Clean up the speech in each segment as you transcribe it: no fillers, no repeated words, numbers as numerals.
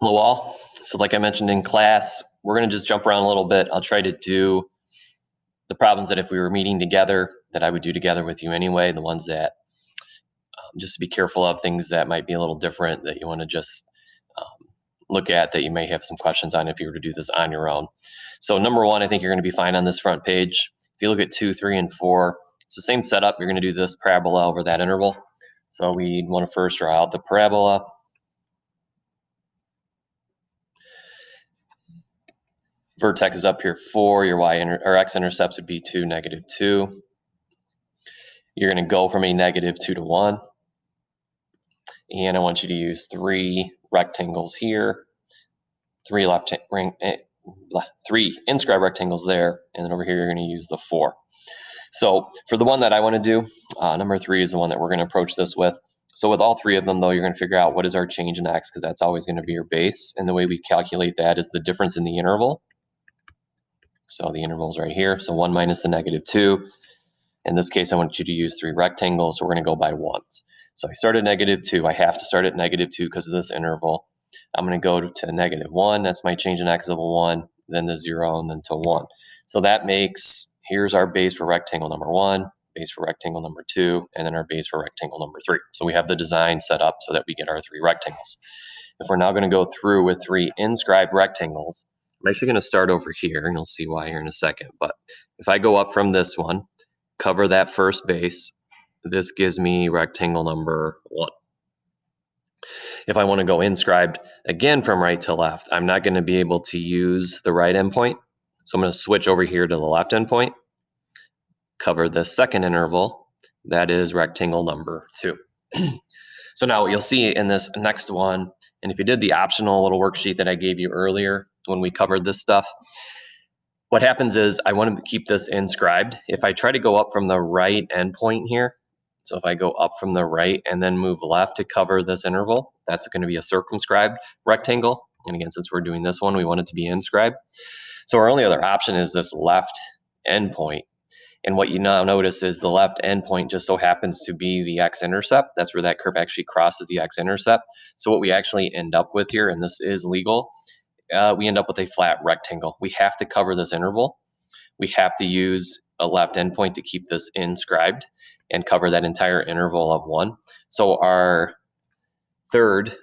Hello all. So like I mentioned in class, we're going to just jump around a little bit. I'll try to do the problems that if we were meeting together, that I would do together with you anyway, the ones that just to be careful of things that might be a little different that you want to just look at that you may have some questions on if you were to do this on your own. So number one, I think you're going to be fine on this front page. If you look at 2, 3, and 4, it's the same setup. You're going to do this parabola over that interval. So we want to first draw out the parabola. Vertex is up here 4, your or x-intercepts would be 2, -2. You're going to go from a -2 to 1. And I want you to use 3 rectangles here, 3 inscribed rectangles there, and then over here you're going to use the 4. So for the one that I want to do, number 3 is the one that we're going to approach this with. So with all 3 of them, though, you're going to figure out what is our change in x, because that's always going to be your base. And the way we calculate that is the difference in the interval. So the interval is right here. So 1 minus the -2. In this case, I want you to use 3 rectangles, so we're going to go by ones. So I start at -2. I have to start at -2 because of this interval. I'm going to go to -1. That's my change in x of a 1, then the 0, and then to 1. So that makes, here's our base for rectangle number 1, base for rectangle number 2, and then our base for rectangle number 3. So we have the design set up so that we get our 3 rectangles. If we're now going to go through with 3 inscribed rectangles, I'm actually going to start over here, and you'll see why here in a second. But if I go up from this one, cover that first base, this gives me rectangle number 1. If I want to go inscribed again from right to left, I'm not going to be able to use the right endpoint. So I'm going to switch over here to the left endpoint, cover the second interval, that is rectangle number 2. So now what you'll see in this next one, and if you did the optional little worksheet that I gave you earlier when we covered this stuff, what happens is I want to keep this inscribed. If I try to go up from the right endpoint here, so if I go up from the right and then move left to cover this interval, that's going to be a circumscribed rectangle. And again, since we're doing this one, we want it to be inscribed. So our only other option is this left endpoint. And what you now notice is the left endpoint just so happens to be the x-intercept. That's where that curve actually crosses the x-intercept. So what we actually end up with here, and this is legal, we end up with a flat rectangle. We have to cover this interval. We have to use a left endpoint to keep this inscribed and cover that entire interval of 1. So our third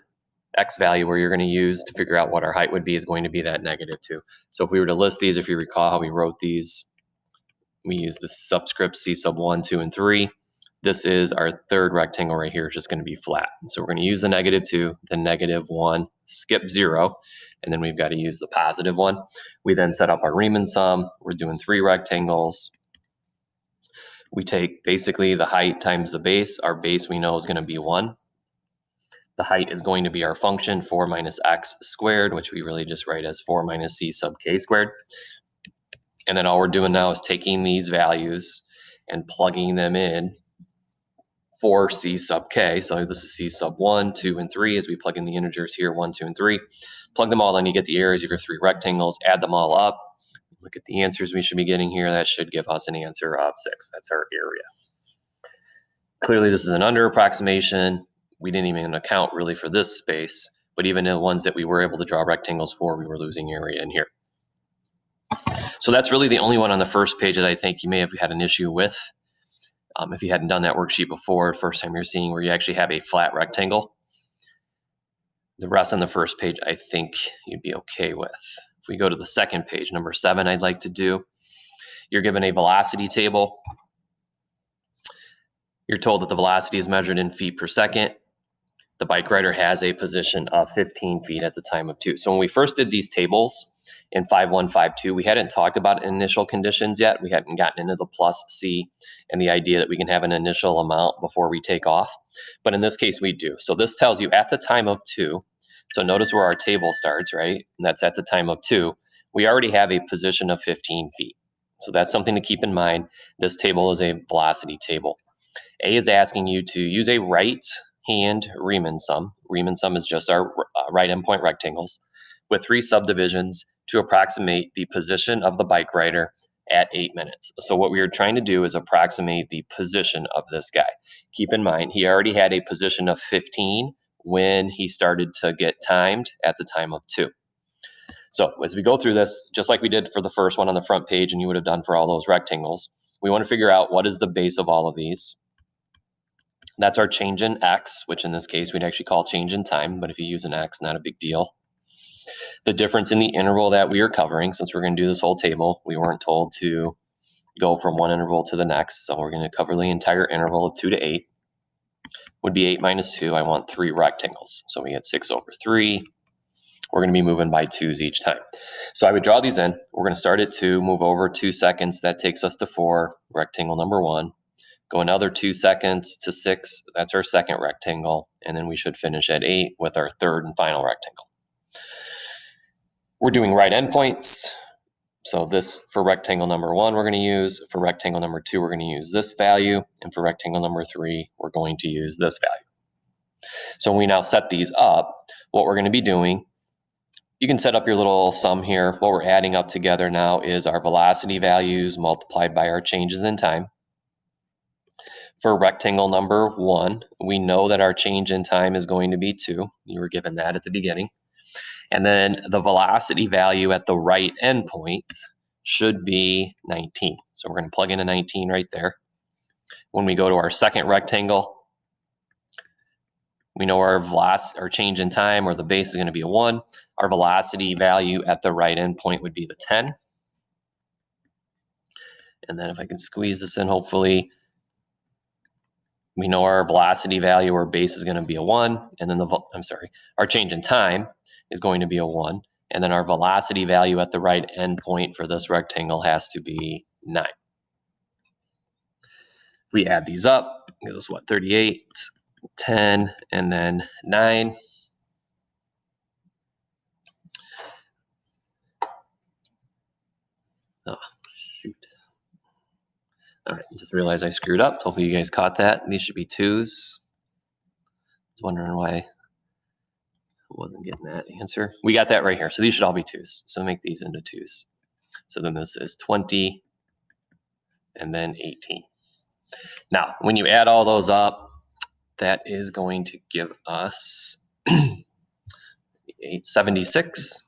x value where you're going to use to figure out what our height would be is going to be that -2. So if we were to list these, if you recall how we wrote these, we use the subscript C sub 1, 2, and 3. This is our third rectangle right here, just going to be flat. So we're going to use the -2, the -1, skip 0, and then we've got to use the +1. We then set up our Riemann sum. We're doing 3 rectangles. We take basically the height times the base. Our base we know is going to be 1. The height is going to be our function, 4 minus x squared, which we really just write as 4 minus c sub k squared. And then all we're doing now is taking these values and plugging them in for c sub k. So this is c sub 1, 2, and 3 as we plug in the integers here, 1, 2, and 3. Plug them all in, you get the areas of your 3 rectangles, add them all up. Look at the answers we should be getting here. That should give us an answer of 6. That's our area. Clearly, this is an under approximation. We didn't even account really for this space, but even in the ones that we were able to draw rectangles for, we were losing area in here. So that's really the only one on the first page that I think you may have had an issue with. If you hadn't done that worksheet before, first time you're seeing where you actually have a flat rectangle. The rest on the first page, I think you'd be okay with. If we go to the second page, number 7, I'd like to do, you're given a velocity table. You're told that the velocity is measured in feet per second. The bike rider has a position of 15 feet at the time of 2. So when we first did these tables in 5.1, 5.2, we hadn't talked about initial conditions yet. We hadn't gotten into the plus C and the idea that we can have an initial amount before we take off. But in this case, we do. So this tells you at the time of 2, so notice where our table starts, right? And that's at the time of 2. We already have a position of 15 feet. So that's something to keep in mind. This table is a velocity table. A is asking you to use a right-hand Riemann sum. Riemann sum is just our right endpoint rectangles with 3 subdivisions to approximate the position of the bike rider at 8 minutes. So what we are trying to do is approximate the position of this guy. Keep in mind, he already had a position of 15 when he started to get timed at the time of 2. So as we go through this, just like we did for the first one on the front page and you would have done for all those rectangles, we want to figure out what is the base of all of these. That's our change in x, which in this case we'd actually call change in time, but if you use an x, not a big deal. The difference in the interval that we are covering, since we're going to do this whole table, we weren't told to go from one interval to the next, so we're going to cover the entire interval of 2 to 8. Would be 8 minus 2. I want 3 rectangles, so we get 6 over 3. We're going to be moving by 2s each time. So I would draw these in. We're going to start at 2, move over 2 seconds. That takes us to 4, rectangle number 1. Go another 2 seconds to 6. That's our second rectangle. And then we should finish at 8 with our third and final rectangle. We're doing right endpoints. So this for rectangle number 1 we're going to use. For rectangle number 2 we're going to use this value. And for rectangle number 3 we're going to use this value. So when we now set these up, what we're going to be doing, you can set up your little sum here. What we're adding up together now is our velocity values multiplied by our changes in time. For rectangle number 1, we know that our change in time is going to be 2. You were given that at the beginning. And then the velocity value at the right endpoint should be 19. So we're going to plug in a 19 right there. When we go to our second rectangle, we know our change in time, or the base, is going to be a 1. Our velocity value at the right endpoint would be the 10. And then if I can squeeze this in, hopefully, we know our velocity value or base is going to be a 1. And then our change in time is going to be a 1. And then our velocity value at the right endpoint for this rectangle has to be 9. If we add these up, it gives us what, 38, 10, and then 9. Oh, shoot. All right, just realized I screwed up. Hopefully you guys caught that. These should be 2s. I was wondering why I wasn't getting that answer. We got that right here. So these should all be 2s. So make these into 2s. So then this is 20 and then 18. Now, when you add all those up, that is going to give us 76.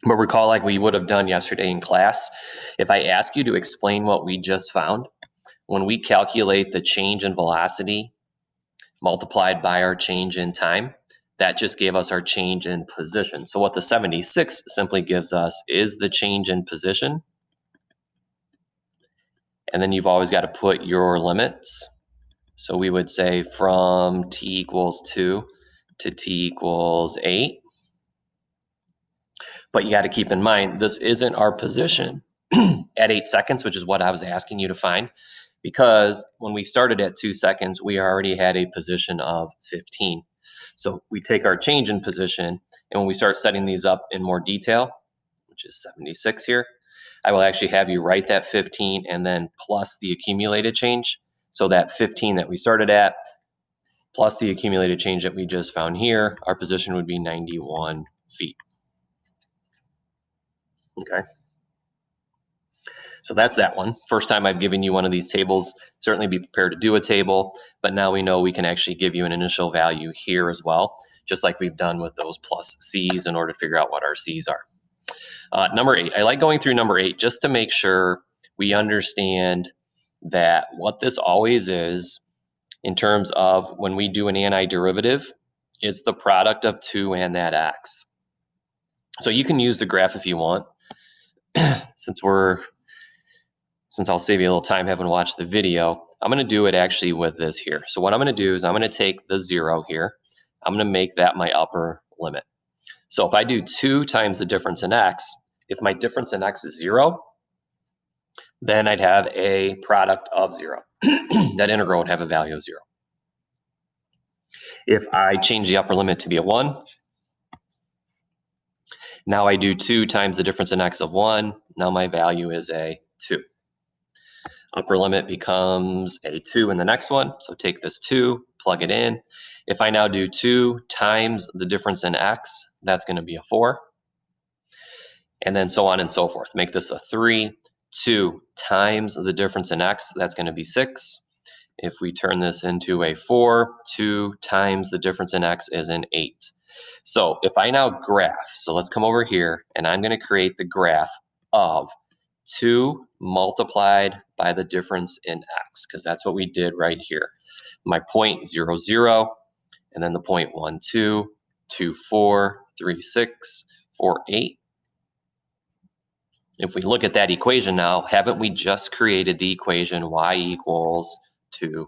But recall, like we would have done yesterday in class, if I ask you to explain what we just found, when we calculate the change in velocity multiplied by our change in time, that just gave us our change in position. So what the 76 simply gives us is the change in position. And then you've always got to put your limits. So we would say from t equals 2 to t equals 8. But you got to keep in mind, this isn't our position at 8 seconds, which is what I was asking you to find. Because when we started at 2 seconds, we already had a position of 15. So we take our change in position, and when we start setting these up in more detail, which is 76 here, I will actually have you write that 15 and then plus the accumulated change. So that 15 that we started at, plus the accumulated change that we just found here, our position would be 91 feet. Okay. So that's that one. First time I've given you one of these tables. Certainly be prepared to do a table, but now we know we can actually give you an initial value here as well, just like we've done with those plus C's in order to figure out what our C's are. Number 8, I like going through number 8 just to make sure we understand that what this always is in terms of when we do an antiderivative, it's the product of 2 and that x. So you can use the graph if you want. Since I'll save you a little time having watched the video, I'm going to do it actually with this here. So what I'm going to do is I'm going to take the 0 here. I'm going to make that my upper limit. So if I do 2 times the difference in x, if my difference in x is 0, then I'd have a product of 0. That integral would have a value of 0. If I change the upper limit to be a 1, now I do 2 times the difference in x of 1. Now my value is a 2. Upper limit becomes a 2 in the next one. So take this 2, plug it in. If I now do 2 times the difference in x, that's going to be a 4. And then so on and so forth. Make this a 3. 2 times the difference in x, that's going to be 6. If we turn this into a 4, 2 times the difference in x is an 8. So if I now graph, so let's come over here and I'm going to create the graph of 2 multiplied by the difference in x, because that's what we did right here. My 0.00, and then the 0.12, 24, 36, 48. If we look at that equation now, haven't we just created the equation y equals 2x?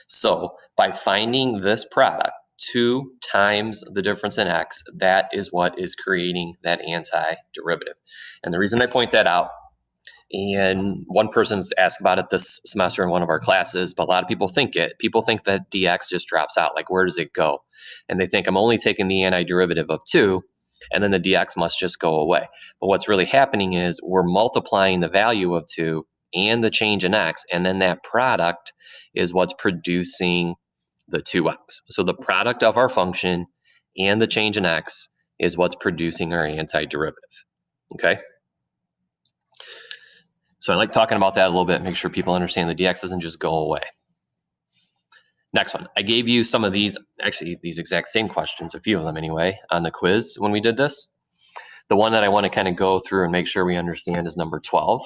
So by finding this product, 2 times the difference in x, that is what is creating that antiderivative. And the reason I point that out, and one person's asked about it this semester in one of our classes, but a lot of people think that dx just drops out. Like, where does it go? And they think I'm only taking the antiderivative of 2, and then the dx must just go away. But what's really happening is we're multiplying the value of 2 and the change in x, and then that product is what's producing the 2x. So the product of our function and the change in x is what's producing our antiderivative. Okay? So I like talking about that a little bit, make sure people understand the dx doesn't just go away. Next one, I gave you some of these, actually these exact same questions, a few of them anyway, on the quiz when we did this. The one that I want to kind of go through and make sure we understand is number 12,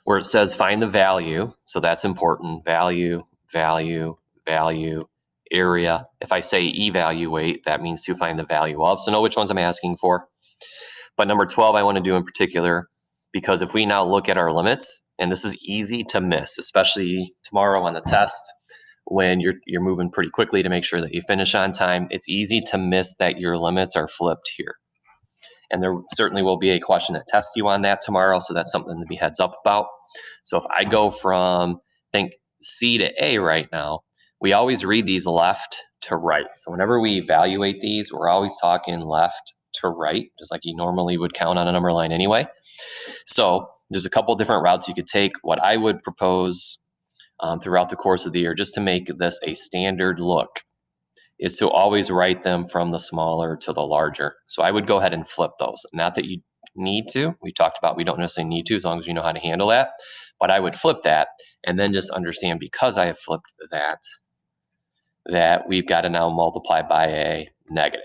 where it says find the value. So that's important. Value, value, value, area. If I say evaluate, that means to find the value of. So know which ones I'm asking for. But number 12 I want to do in particular, because if we now look at our limits, and this is easy to miss, especially tomorrow on the test, when you're moving pretty quickly to make sure that you finish on time, it's easy to miss that your limits are flipped here. And there certainly will be a question that tests you on that tomorrow, so that's something to be heads up about. So if I go from, think C to A right now, we always read these left to right. So whenever we evaluate these, we're always talking left to right, just like you normally would count on a number line anyway. So there's a couple different routes you could take. What I would propose throughout the course of the year, just to make this a standard look, is to always write them from the smaller to the larger. So I would go ahead and flip those. Not that you need to. We talked about we don't necessarily need to as long as you know how to handle that. But I would flip that and then just understand, because I have flipped that we've got to now multiply by a negative.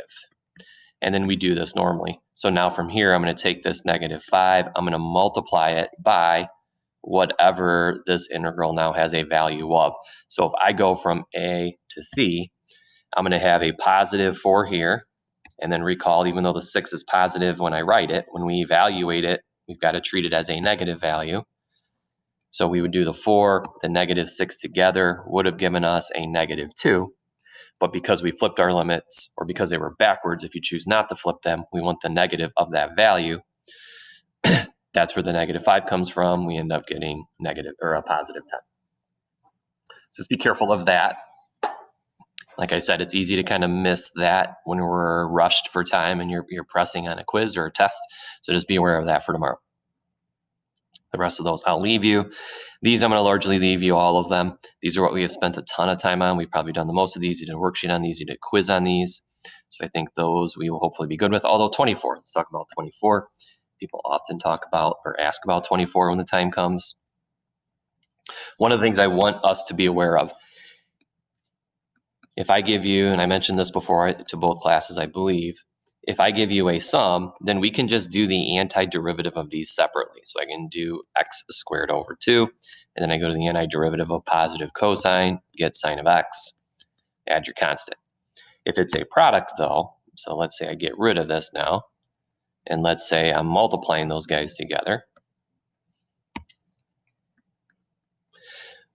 And then we do this normally. So now from here, I'm going to take this -5. I'm going to multiply it by whatever this integral now has a value of. So if I go from A to C, I'm going to have a +4 here. And then recall, even though the 6 is positive when I write it, when we evaluate it, we've got to treat it as a negative value. So we would do the 4, the -6 together would have given us a -2. But because we flipped our limits, or because they were backwards, if you choose not to flip them, we want the negative of that value. That's where the -5 comes from. We end up getting negative, or a +10. So just be careful of that. Like I said, it's easy to kind of miss that when we're rushed for time and you're pressing on a quiz or a test. So just be aware of that for tomorrow. The rest of those I'll leave you. These I'm going to largely leave you all of them. These are what we have spent a ton of time on. We've probably done the most of these. You did a worksheet on these. You did a quiz on these. So I think those we will hopefully be good with. Although 24, let's talk about 24. People often talk about or ask about 24 when the time comes. One of the things I want us to be aware of, if I give you, and I mentioned this before to both classes, I believe, if I give you a sum, then we can just do the antiderivative of these separately. So I can do x² over 2, and then I go to the antiderivative of positive cosine, get sine of x, add your constant. If it's a product though, so let's say I get rid of this now, and let's say I'm multiplying those guys together,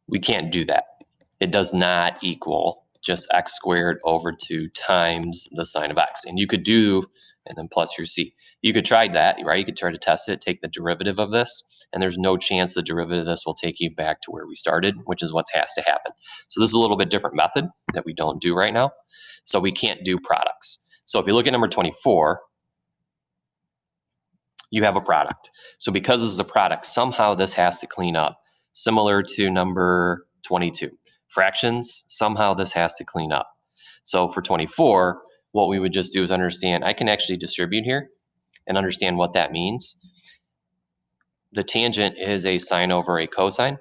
we can't do that. It does not equal just x² over 2 times the sine of x. And you could do, and then plus your c. You could try that, right? You could try to test it, take the derivative of this, and there's no chance the derivative of this will take you back to where we started, which is what has to happen. So this is a little bit different method that we don't do right now. So we can't do products. So if you look at number 24, you have a product. So because this is a product, somehow this has to clean up, similar to number 22. Fractions, somehow this has to clean up. So for 24, what we would just do is understand I can actually distribute here and understand what that means. the tangent is a sine over a cosine.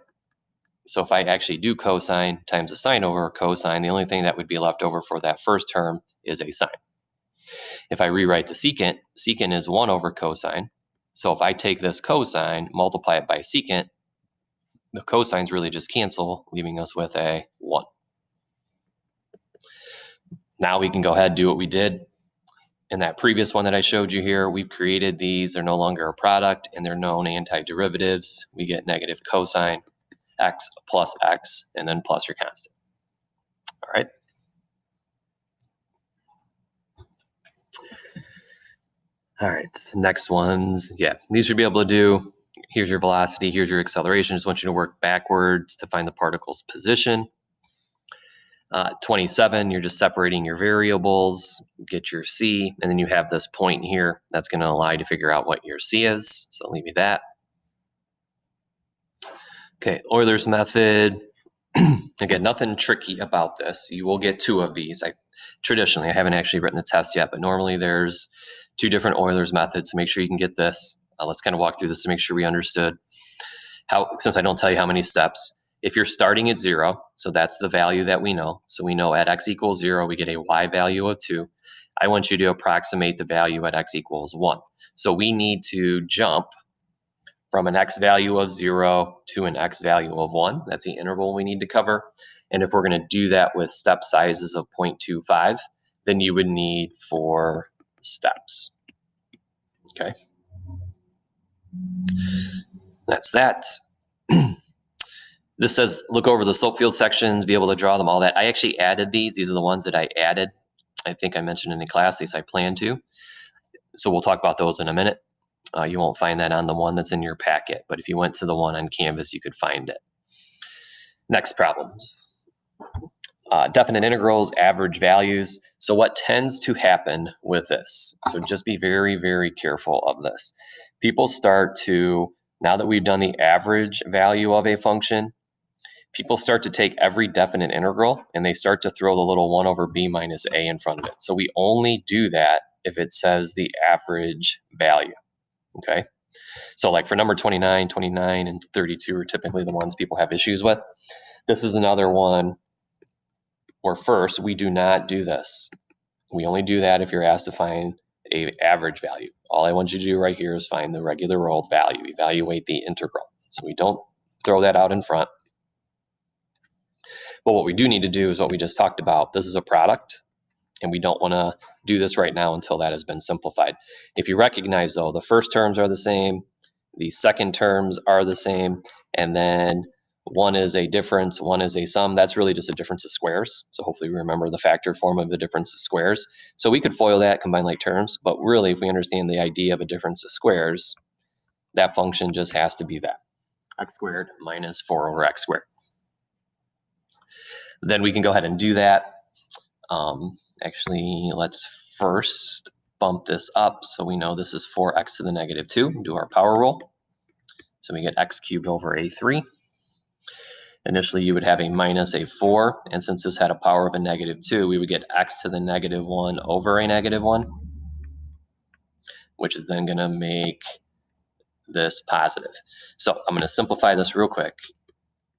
So if I actually do cosine times a sine over a cosine, the only thing that would be left over for that first term is a sine. If I rewrite the secant, secant is 1 over cosine. So if I take this cosine, multiply it by secant, the cosines really just cancel, leaving us with a 1. Now we can go ahead and do what we did in that previous one that I showed you here. We've created these. They're no longer a product, and they're known antiderivatives. We get negative cosine x plus x, and then plus your constant. All right. All right, next ones. Yeah, these should be able to do. Here's your velocity, here's your acceleration. Just want you to work backwards to find the particle's position. 27, you're just separating your variables, get your C, and then you have this point here that's going to allow you to figure out what your C is. So I'll leave you that. Okay, Euler's method. Again, nothing tricky about this. You will get 2 of these. Traditionally, I haven't actually written the test yet, but normally there's 2 different Euler's methods. So make sure you can get this. Let's kind of walk through this to make sure we understood how, since I don't tell you how many steps. If you're starting at 0, so that's the value that we know. So we know at x equals 0, we get a y value of 2. I want you to approximate the value at x equals 1. So we need to jump from an x value of 0 to an x value of 1. That's the interval we need to cover. And if we're going to do that with step sizes of 0.25, then you would need 4 steps. Okay. That's that. This says, look over the slope field sections, be able to draw them, all that. I actually added these. These are the ones that I added. I think I mentioned in the class, at least I plan to. So we'll talk about those in a minute. You won't find that on the one that's in your packet, but if you went to the one on Canvas, you could find it. Next problems. Definite integrals, average values. So what tends to happen with this? So just be very, very careful of this. People start to, now that we've done the average value of a function, people start to take every definite integral and they start to throw the little 1 over b minus a in front of it. So we only do that if it says the average value. Okay, so like for number 29, 29, and 32 are typically the ones people have issues with. This is another one where first, we do not do this. We only do that if you're asked to find an average value. All I want you to do right here is find the regular old value, evaluate the integral. So we don't throw that out in front. But what we do need to do is what we just talked about. This is a product, and we don't want to do this right now until that has been simplified. If you recognize, though, the first terms are the same, the second terms are the same, and then one is a difference, one is a sum. That's really just a difference of squares. So hopefully we remember the factor form of the difference of squares. So we could FOIL that, combine like terms, but really if we understand the idea of a difference of squares, that function just has to be that, x squared minus 4 over x squared. Then we can go ahead and do that. Actually, let's first bump this up so we know this is 4x to the negative 2. Do our power rule. So we get x cubed over a3. Initially, you would have a minus a 4, and since this had a power of a negative 2, we would get x to the negative 1 over a negative 1, which is then going to make this positive. So I'm going to simplify this real quick.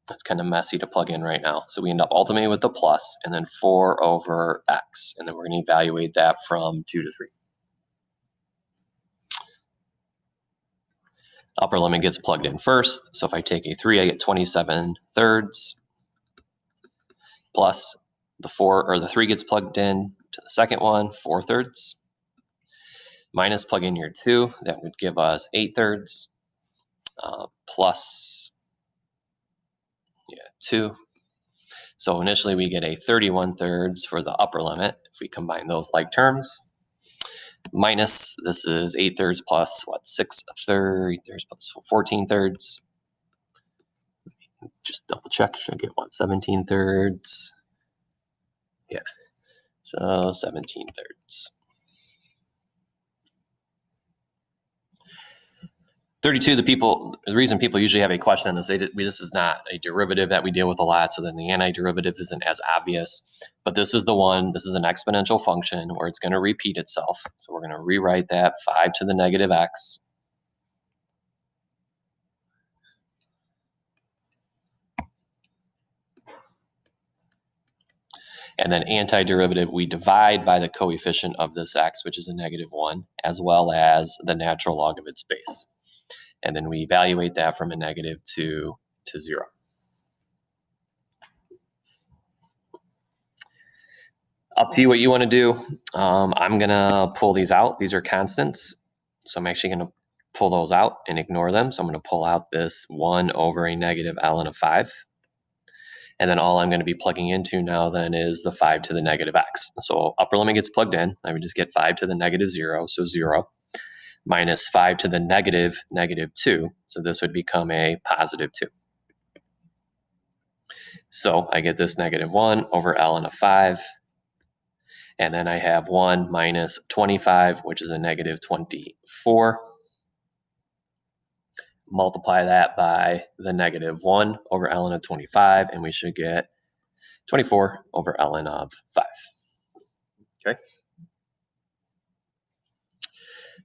That's kind of messy to plug in right now. So we end up ultimately with the plus, and then 4 over x, and then we're going to evaluate that from 2 to 3. Upper limit gets plugged in first. So if I take a 3, I get 27 thirds plus the 4, or the 3 gets plugged in to the second one, 4 thirds. Minus plug in your 2, that would give us 8 thirds plus 2. So initially we get a 31 thirds for the upper limit if we combine those like terms. Minus, this is 8 thirds plus what, 6 thirds plus 14 thirds. Just double check, should I get what, 17 thirds? Yeah, so 17 thirds. 32, the reason people usually have a question on this, this is not a derivative that we deal with a lot, so then the antiderivative isn't as obvious. But this is the one, this is an exponential function where it's going to repeat itself. So we're going to rewrite that 5 to the negative x And then antiderivative, we divide by the coefficient of this x, which is a -1, as well as the natural log of its base. And then we evaluate that from a -2 to 0. Up to you what you want to do. I'm going to pull these out. These are constants. So I'm actually going to pull those out and ignore them. So I'm going to pull out this 1 over a -ln of 5. And then all I'm going to be plugging into now then is the 5 to the -x. So upper limit gets plugged in. I would just get 5 to the -0, so 0, minus 5 to the -2. So this would become a +2. So I get this -1 over ln of 5. And then I have 1 minus 25, which is a -24. Multiply that by the -1 over ln of 25, and we should get 24 over ln of 5. Okay.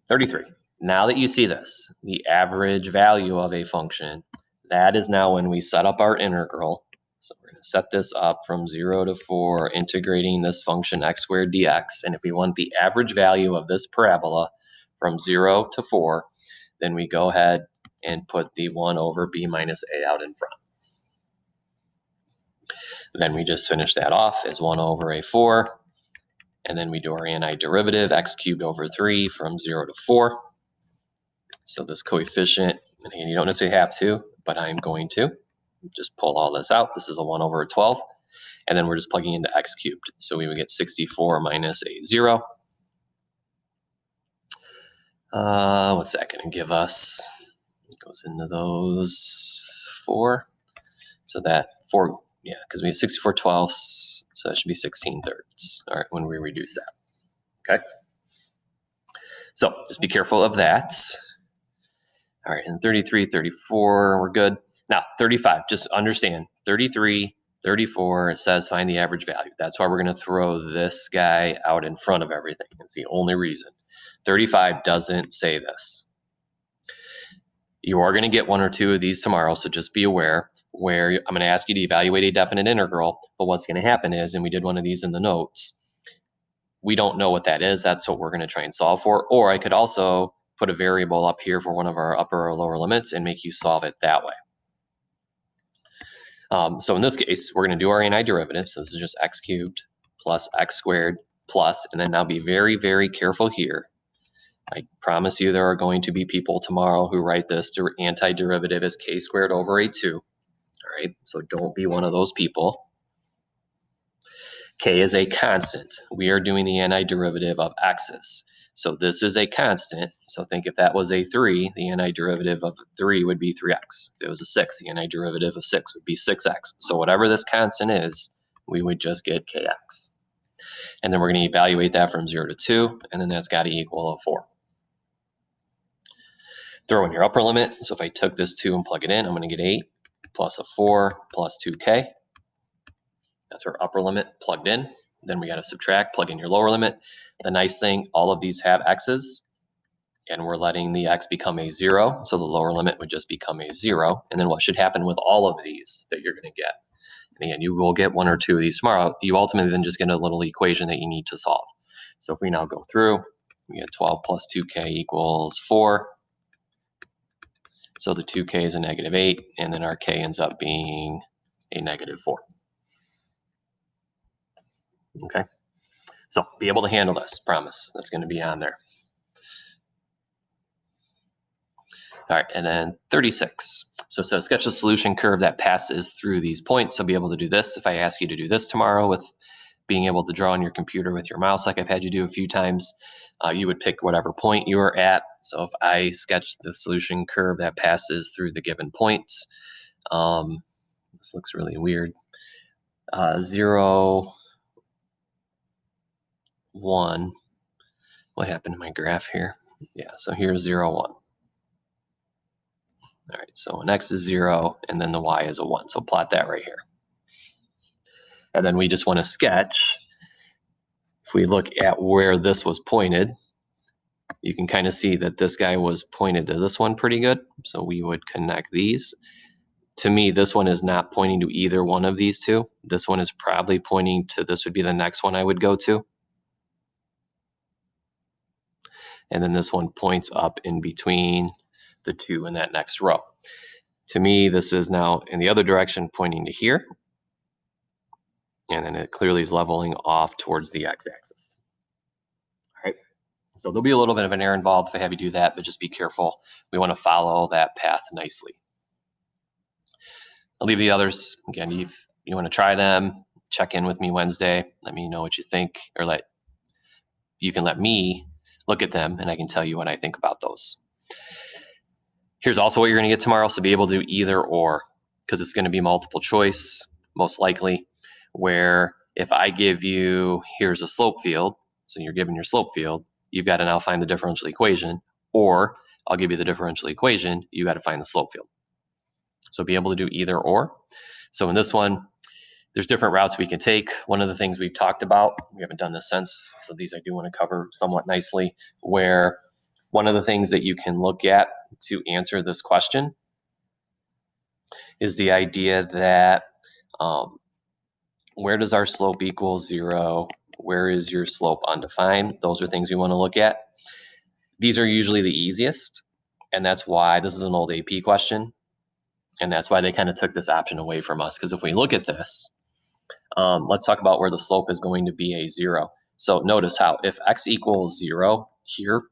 33. Now that you see this, the average value of a function, that is now when we set up our integral. So we're going to set this up from 0 to 4, integrating this function x squared dx. And if we want the average value of this parabola from 0 to 4, then we go ahead and put the 1 over b minus a out in front. Then we just finish that off as 1 over a 4. And then we do our antiderivative, x cubed over 3 from 0 to 4. So this coefficient, and again, you don't necessarily have to, but I'm going to. Just pull all this out. This is a 1 over 12. And then we're just plugging into x cubed. So we would get 64 minus a 0. What's that going to give us? It goes into those 4. So that 4, yeah, because we have 64 twelfths, so that should be 16 thirds. All right, when we reduce that. Okay. So just be careful of that. All right, and 33, 34, we're good. Now, 35, just understand, 33, 34, it says find the average value. That's why we're going to throw this guy out in front of everything. It's the only reason. 35 doesn't say this. You are going to get 1 or 2 of these tomorrow, so just be aware where I'm going to ask you to evaluate a definite integral, but what's going to happen is, and we did one of these in the notes, we don't know what that is. That's what we're going to try and solve for. Or I could also put a variable up here for one of our upper or lower limits and make you solve it that way. So in this case, we're going to do our antiderivative. So this is just x cubed plus x squared plus, and then now be very, very careful here. I promise you there are going to be people tomorrow who write this antiderivative as k squared over a 2. All right, so don't be one of those people. K is a constant. We are doing the antiderivative of x's. So this is a constant. So think if that was a 3, the antiderivative of 3 would be 3x. If it was a 6, the antiderivative of 6 would be 6x. So whatever this constant is, we would just get kx. And then we're going to evaluate that from 0 to 2, and then that's got to equal a 4. Throw in your upper limit. So if I took this 2 and plug it in, I'm going to get 8 plus a 4 plus 2k. That's our upper limit plugged in. Then we got to subtract, plug in your lower limit. The nice thing, all of these have x's, and we're letting the x become a 0. So the lower limit would just become a 0. And then what should happen with all of these that you're going to get? And again, you will get 1 or 2 of these tomorrow. You ultimately then just get a little equation that you need to solve. So if we now go through, we get 12 plus 2k equals 4. So the 2k is a -8, and then our k ends up being a -4. Okay, so be able to handle this, promise. That's going to be on there. All right, and then 36. So sketch a solution curve that passes through these points. So be able to do this. If I ask you to do this tomorrow with being able to draw on your computer with your mouse like I've had you do a few times, you would pick whatever point you are at. So if I sketch the solution curve that passes through the given points, this looks really weird. 0, 1. What happened to my graph here? Yeah, so here's 0, 1. All right, so an x is 0, and then the y is a 1. So plot that right here. And then we just want to sketch. If we look at where this was pointed, you can kind of see that this guy was pointed to this one pretty good. So we would connect these. to me, this one is not pointing to either one of these two. This one is probably pointing to, this would be the next one I would go to. And then this one points up in between the two in that next row. To me, this is now in the other direction pointing to here. And then it clearly is leveling off towards the x-axis. All right. So there'll be a little bit of an error involved if I have you do that, but just be careful. We want to follow that path nicely. I'll leave the others. Again, if you want to try them, check in with me Wednesday. Let me know what you think, or you can let me look at them and I can tell you what I think about those. Here's also what you're going to get tomorrow. So be able to do either or, because it's going to be multiple choice, most likely, where if I give you, here's a slope field, so you're given your slope field, you've got to now find the differential equation, or I'll give you the differential equation, you got to find the slope field. So be able to do either or. So in this one, there's different routes we can take. One of the things we've talked about, we haven't done this since, so these I do want to cover somewhat nicely, where one of the things that you can look at to answer this question is the idea that where does our slope equal 0? Where is your slope undefined? Those are things we want to look at. These are usually the easiest, and that's why this is an old AP question. And that's why they kind of took this option away from us. Because if we look at this, let's talk about where the slope is going to be a 0. So notice how if x equals 0 here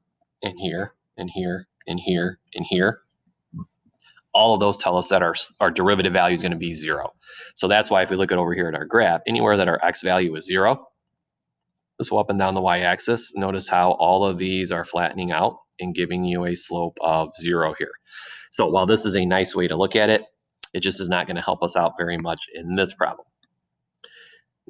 and here and here and here and here, all of those tell us that our derivative value is going to be 0. So that's why if we look at over here at our graph, anywhere that our x value is 0, so up and down the y-axis, notice how all of these are flattening out and giving you a slope of 0 here. So while this is a nice way to look at it, it just is not going to help us out very much in this problem.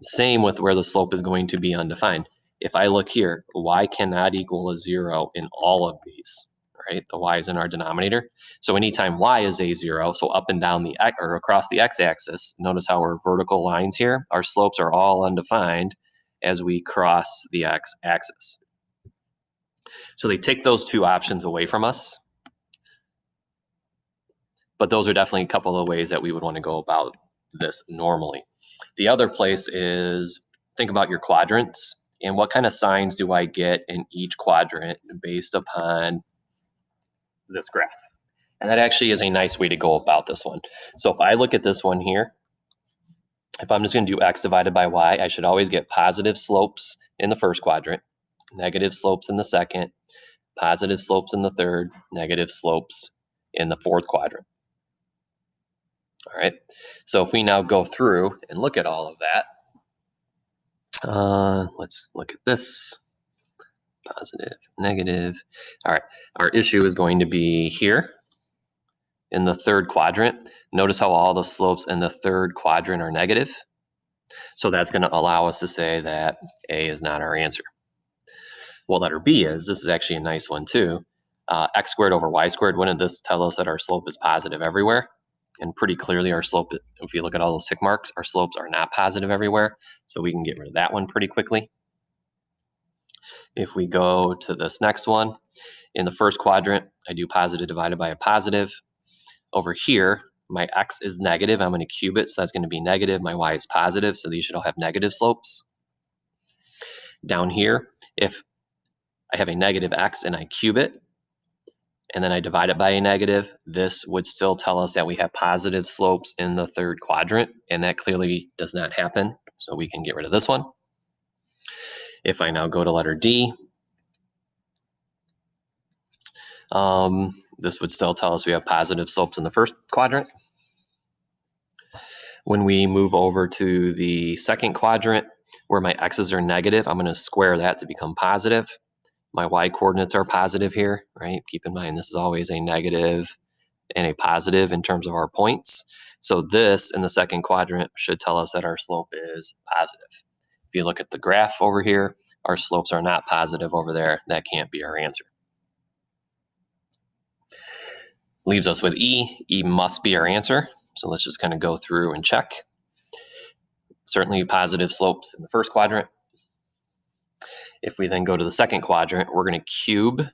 Same with where the slope is going to be undefined. If I look here, y cannot equal a 0 in all of these, right? The y is in our denominator. So anytime y is a 0, so up and down the x, or across the x-axis, notice how our vertical lines here, our slopes are all undefined as we cross the x-axis. So they take those two options away from us. But those are definitely a couple of ways that we would want to go about this normally. The other place is think about your quadrants and what kind of signs do I get in each quadrant based upon this graph. And that actually is a nice way to go about this one. So if I look at this one here, if I'm just going to do x divided by y, I should always get positive slopes in the first quadrant, negative slopes in the second, positive slopes in the third, negative slopes in the fourth quadrant. All right, so if we now go through and look at all of that, let's look at this, positive, negative. All right, our issue is going to be here in the third quadrant. Notice how all the slopes in the third quadrant are negative. So that's going to allow us to say that A is not our answer. Well, letter B is, this is actually a nice one too. X squared over y squared, wouldn't this tell us that our slope is positive everywhere? And pretty clearly our slope, if you look at all those tick marks, our slopes are not positive everywhere. So we can get rid of that one pretty quickly. If we go to this next one, in the first quadrant, I do positive divided by a positive. Over here, my x is negative. I'm going to cube it, so that's going to be negative. My y is positive, so these should all have negative slopes. Down here, if I have a negative x and I cube it, and then I divide it by a negative, this would still tell us that we have positive slopes in the third quadrant, and that clearly does not happen, so we can get rid of this one. If I now go to letter D, this would still tell us we have positive slopes in the first quadrant. When we move over to the second quadrant, where my x's are negative, I'm going to square that to become positive. My y coordinates are positive here, right? Keep in mind, this is always a negative and a positive in terms of our points. So this in the second quadrant should tell us that our slope is positive. If you look at the graph over here, our slopes are not positive over there. That can't be our answer. Leaves us with E. E must be our answer. So let's just kind of go through and check. Certainly positive slopes in the first quadrant. If we then go to the second quadrant, we're going to cube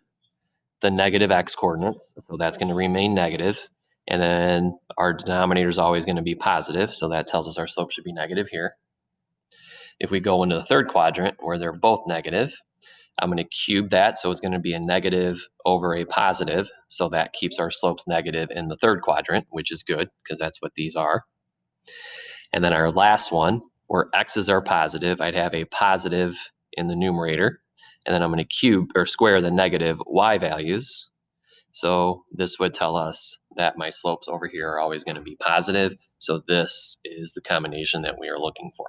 the negative x coordinates. So that's going to remain negative. And then our denominator is always going to be positive, so that tells us our slope should be negative here. If we go into the third quadrant where they're both negative, I'm going to cube that, so it's going to be a negative over a positive, so that keeps our slopes negative in the third quadrant, which is good because that's what these are. And then our last one, where x's are positive, I'd have a positive in the numerator, and then I'm going to cube or square the negative y values. So this would tell us that my slopes over here are always going to be positive, so this is the combination that we are looking for.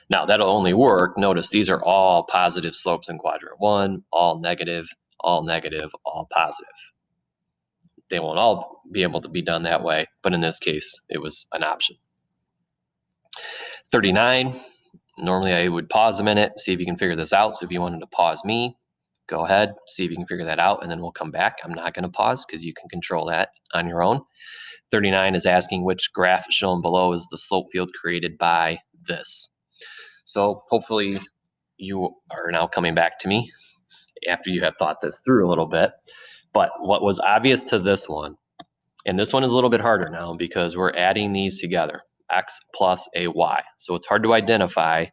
Now, that'll only work. Notice these are all positive slopes in quadrant 1, all negative, all positive. They won't all be able to be done that way, but in this case, it was an option. 39, normally I would pause a minute, see if you can figure this out. So if you wanted to pause me, go ahead, see if you can figure that out, and then we'll come back. I'm not going to pause because you can control that on your own. 39 is asking which graph shown below is the slope field created by this. So hopefully you are now coming back to me after you have thought this through a little bit. But what was obvious to this one, and this one is a little bit harder now because we're adding these together, x plus a y. So it's hard to identify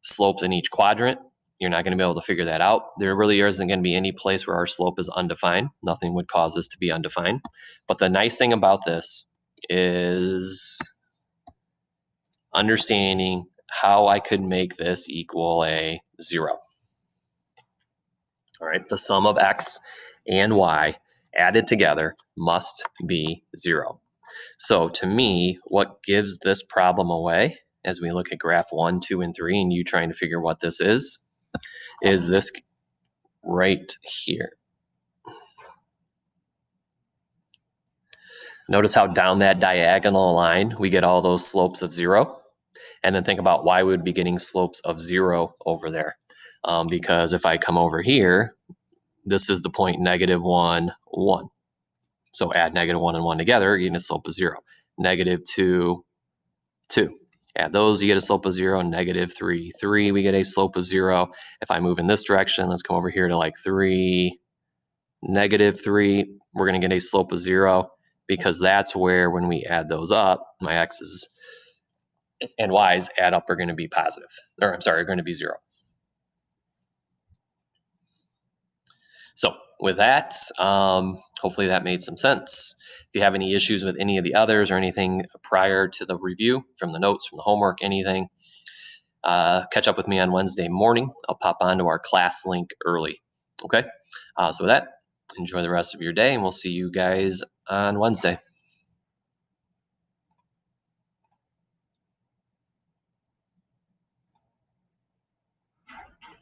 slopes in each quadrant. You're not going to be able to figure that out. There really isn't going to be any place where our slope is undefined. Nothing would cause this to be undefined. But the nice thing about this is understanding how I could make this equal a 0. All right, the sum of x and y added together must be 0. So to me, what gives this problem away as we look at graph 1, 2, and 3, and you trying to figure what this is this right here. Notice how down that diagonal line, we get all those slopes of 0. And then think about why we would be getting slopes of 0 over there. Because if I come over here, this is the point -1, 1. So add -1 and 1 together, you get a slope of 0. -2, 2. Add those, you get a slope of 0. -3, 3, we get a slope of 0. If I move in this direction, let's come over here to like 3, -3, we're going to get a slope of 0 because that's where when we add those up, my x's and y's add up are going to be positive. Or I'm sorry, are going to be 0. So with that, hopefully that made some sense. If you have any issues with any of the others or anything prior to the review, from the notes, from the homework, anything, catch up with me on Wednesday morning. I'll pop onto our class link early. Okay? So with that, enjoy the rest of your day, and we'll see you guys on Wednesday.